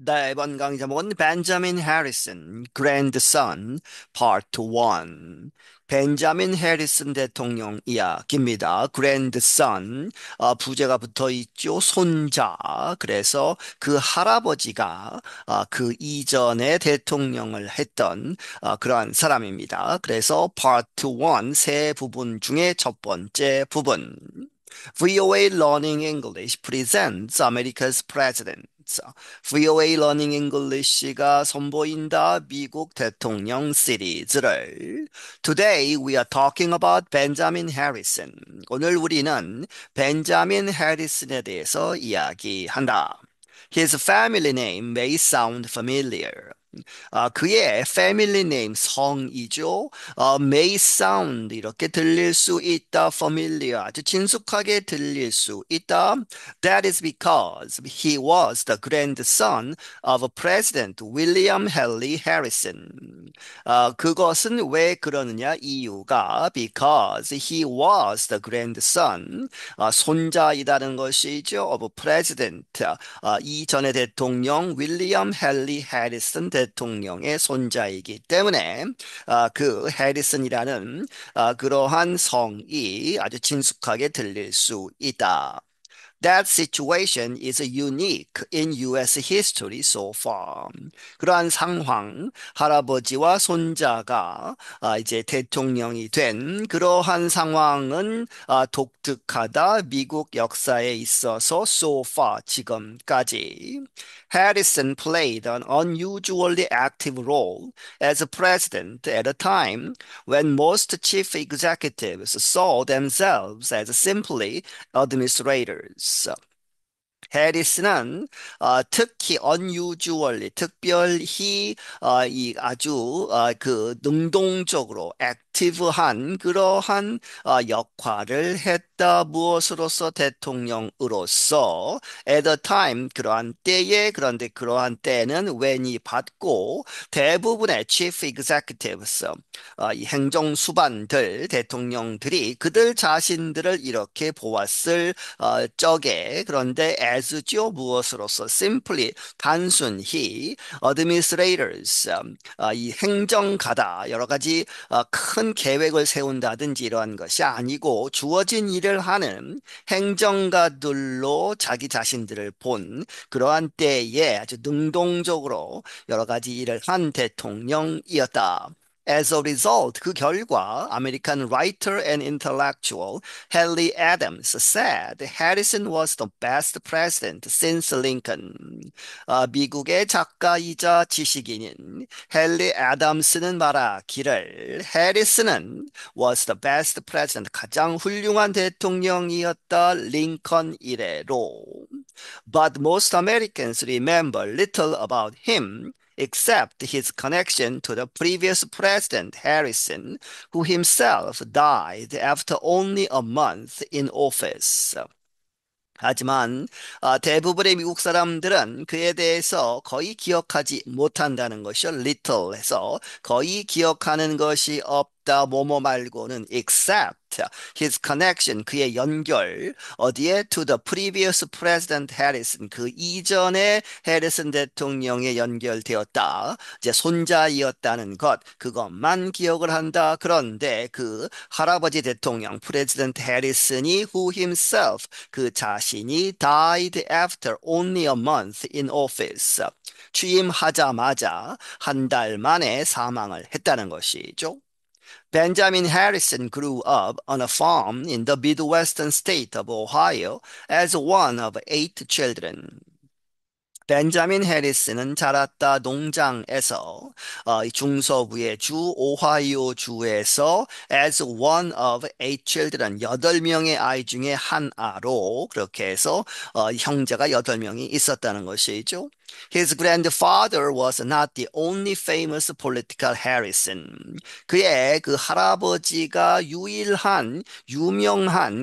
네, 이번 강의 제목은 벤자민 해리슨, Grandson, Part 1. 벤자민 해리슨 대통령 이야기입니다. Grandson, 부제가 붙어 있죠. 손자. 그래서 그 할아버지가 그 이전에 대통령을 했던 그러한 사람입니다. 그래서 Part 1, 세 부분 중에 첫 번째 부분. VOA Learning English presents America's President. VOA Learning English가 선보인다 미국 대통령 시리즈를. Today we are talking about Benjamin Harrison. 오늘 우리는 벤자민 해리슨에 대해서 이야기한다. His family name may sound familiar. 그의 family name 성이죠. may sound 이렇게 들릴 수 있다. familiar 아주 친숙하게 들릴 수 있다. That is because he was the grandson of President William Henry Harrison. 그것은 왜 그러느냐 이유가 because he was the grandson 손자이다는 것이죠. of President 이전의 대통령 윌리엄 헨리 해리슨 대통령의 손자이기 때문에 그 해리슨이라는 그러한 성이 아주 친숙하게 들릴 수 있다. That situation is unique in US history so far. 그러한 상황, 할아버지와 손자가 이제 대통령이 된 그러한 상황은 독특하다. 미국 역사에 있어서 so far 지금까지. Harrison played an unusually active role as a president at a time when most chief executives saw themselves as simply administrators. 해리스는 특히 unusually 특별히 이 아주 그 능동적으로 액티브한 그러한 역할을 했다. 무엇으로서 대통령으로서 at a time 그러한 때에 그런데 그러한 때는 when이 받고 대부분의 chief executives 이 행정 수반들 대통령들이 그들 자신들을 이렇게 보았을 적에 그런데 as죠 무엇으로서 simply 단순히 administrators 이 행정가다 여러 가지 큰 계획을 세운다든지 이러한 것이 아니고 주어진 일을 하는 행정가들로 자기 자신들을 본 그러한 때에 아주 능동적으로 여러 가지 일을 한 대통령이었다. As a result, 그 결과 American writer and intellectual Henry Adams said Harrison was the best president since Lincoln. 미국의 작가이자 지식인인 헨리 애덤스는 말하기를 해리슨은 was the best president 가장 훌륭한 대통령이었다 링컨 이래로. But most Americans remember little about him except his connection to the previous president, Harrison, who himself died after only a month in office. 하지만 대부분의 미국 사람들은 그에 대해서 거의 기억하지 못한다는 것이요. little에서 거의 기억하는 것이 없다. 뭐뭐 말고는 except his connection 그의 연결 어디에 to the previous president Harrison 그 이전에 해리슨 대통령에 연결되었다. 이제 손자이었다는 것 그것만 기억을 한다. 그런데 그 할아버지 대통령 프레지던트 해리슨이 who himself 그 자신이 died after only a month in office 취임하자마자 한 달 만에 사망을 했다는 것이죠. Benjamin Harrison grew up on a farm in the Midwestern state of Ohio as one of eight children. 벤자민 해리스는 자랐다 농장에서 이 중서부의 주 오하이오 주에서 as one of eight children 여덟 명의 아이 중에 한 아로 그렇게 해서 형제가 여덟 명이 있었다는 것이죠. His grandfather was not the only famous political Harrison. 그의 그 할아버지가 유명한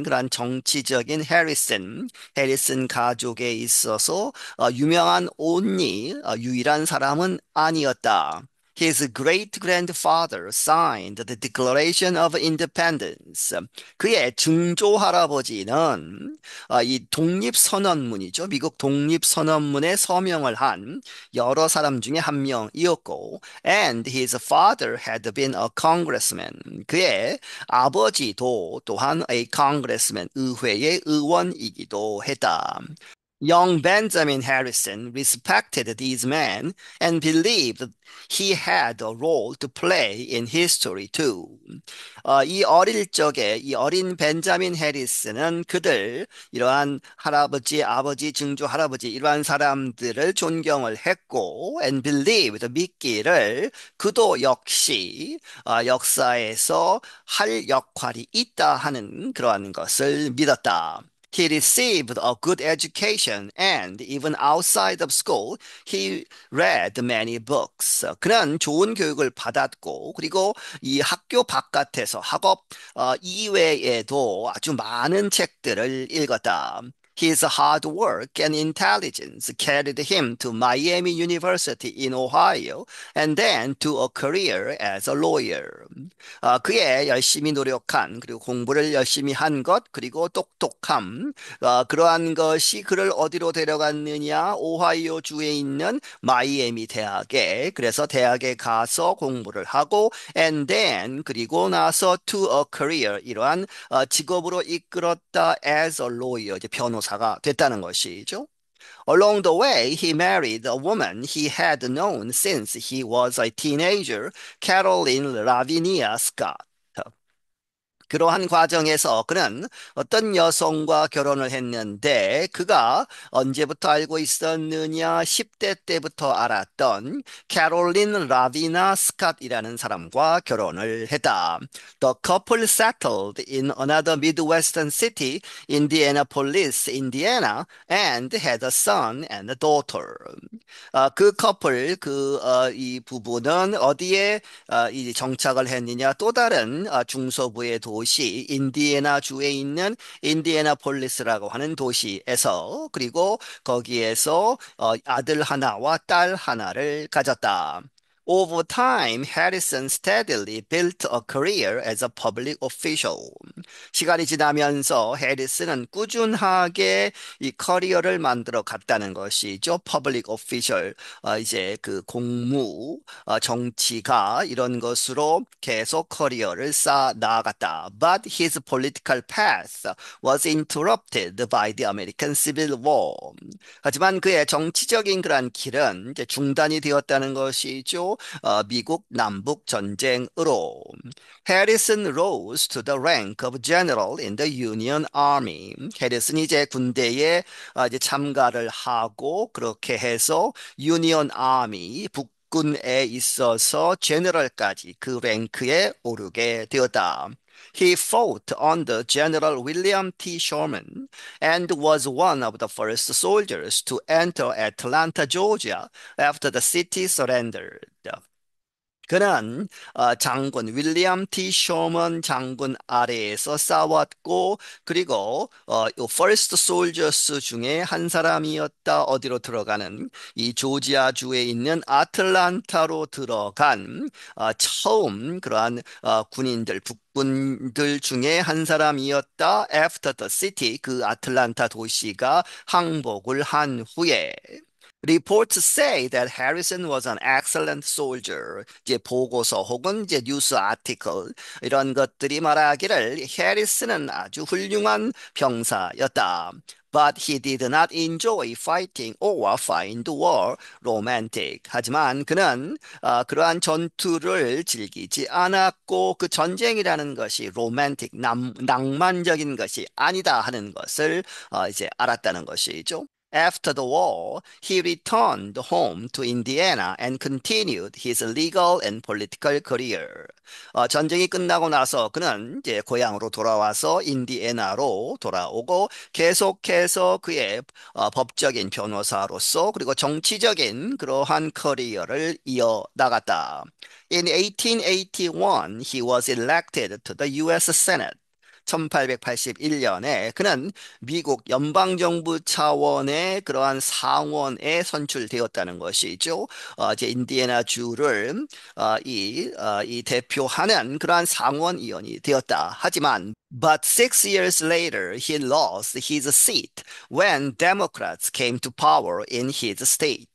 그런 정치적인 해리슨 가족에 있어서 유명한 only 유일한 사람은 아니었다. His great-grandfather signed the Declaration of Independence. 그의 증조 할아버지는 이 독립선언문이죠. 미국 독립선언문에 서명을 한 여러 사람 중에 한 명이었고, and his father had been a congressman. 그의 아버지도 또한 a congressman, 의회의 의원이기도 했다. Young Benjamin Harrison respected these men and believed he had a role to play in history too. 이 어릴 적에 이 어린 벤자민 해리스는 그들 이러한 할아버지, 아버지, 증조 할아버지 이러한 사람들을 존경을 했고 and believed 믿기를 그도 역시 역사에서 할 역할이 있다 하는 그러한 것을 믿었다. He received a good education and even outside of school, he read many books. 그는 좋은 교육을 받았고, 그리고 이 학교 바깥에서 학업 이외에도 아주 많은 책들을 읽었다. His hard work and intelligence carried him to Miami University in Ohio and then to a career as a lawyer. 그의 열심히 노력한 그리고 공부를 열심히 한 것 그리고 똑똑함 그러한 것이 그를 어디로 데려갔느냐 오하이오 주에 있는 마이애미 대학에 그래서 대학에 가서 공부를 하고 and then 그리고 나서 to a career 이러한 직업으로 이끌었다 as a lawyer 이제 변호사가 됐다는 것이죠. Along the way, he married a woman he had known since he was a teenager, Caroline Lavinia Scott. 그러한 과정에서 그는 어떤 여성과 결혼을 했는데 그가 언제부터 알고 있었느냐 10대 때부터 알았던 캐롤린 라비나 스캇이라는 사람과 결혼을 했다. The couple settled in another Midwestern city, Indianapolis, Indiana, and had a son and a daughter. 그 커플, 이 부부는 어디에 이 정착을 했느냐? 또 다른 중서부의 도시, 인디애나주에 있는 인디애나폴리스라고 하는 도시에서, 그리고 거기에서 아들 하나와 딸 하나를 가졌다. Over time, Harrison steadily built a career as a public official. 시간이 지나면서 해리스는 꾸준하게 이 커리어를 만들어 갔다는 것이죠. Public official, 이제 그 공무, 정치가 이런 것으로 계속 커리어를 쌓아 나아갔다. But his political path was interrupted by the American Civil War. 하지만 그의 정치적인 그러한 길은 이제 중단이 되었다는 것이죠. 미국 남북 전쟁으로. Harrison rose to the rank of general in the Union Army. 해리슨이 이제 군대에 이제 참가를 하고 그렇게 해서 유니온 아미 북군에 있어서 제너럴까지 그 랭크에 오르게 되었다. He fought under General William T. Sherman and was one of the first soldiers to enter Atlanta, Georgia after the city surrendered. 그는 장군 윌리엄 T. 쇼먼 장군 아래에서 싸웠고 그리고 요 First Soldiers 중에 한 사람이었다. 어디로 들어가는 이 조지아주에 있는 아틀란타로 들어간 처음 그러한 군인들 군들 중에 한 사람이었다. After the city, 그 아틀란타 도시가 항복을 한 후에 Reports say that Harrison was an excellent soldier. 이제 보고서 혹은 이제 뉴스 아티클 이런 것들이 말하기를 해리슨은 아주 훌륭한 병사였다. But he did not enjoy fighting or find war romantic. 하지만 그는 그러한 전투를 즐기지 않았고 그 전쟁이라는 것이 로맨틱, 낭만적인 것이 아니다 하는 것을 이제 알았다는 것이죠. After the war, he returned home to Indiana and continued his legal and political career. 전쟁이 끝나고 나서 그는 이제 고향으로 돌아와서 인디애나로 돌아오고 계속해서 그의 법적인 변호사로서 그리고 정치적인 그러한 커리어를 이어나갔다. In 1881, he was elected to the U.S. Senate. 1881년에 그는 미국 연방정부 차원의 그러한 상원에 선출되었다는 것이죠. 이제 인디애나 주를 이 대표하는 그러한 상원의원이 되었다. 하지만 But 6 years later, he lost his seat when Democrats came to power in his state.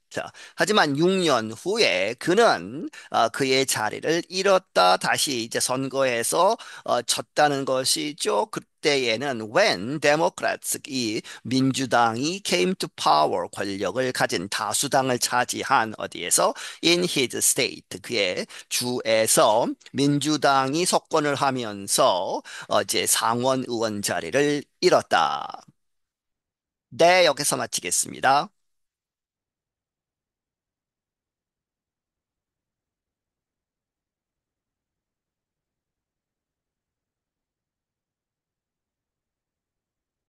하지만 6년 후에 그는 그의 자리를 잃었다. 다시 이제 선거에서 졌다는 것이죠. 그때에는 when Democrats, 이 민주당이 came to power, 권력을 가진 다수당을 차지한 어디에서 in his state, 그의 주에서 민주당이 석권을 하면서 이제 상원 의원 자리를 잃었다. 네, 여기서 마치겠습니다.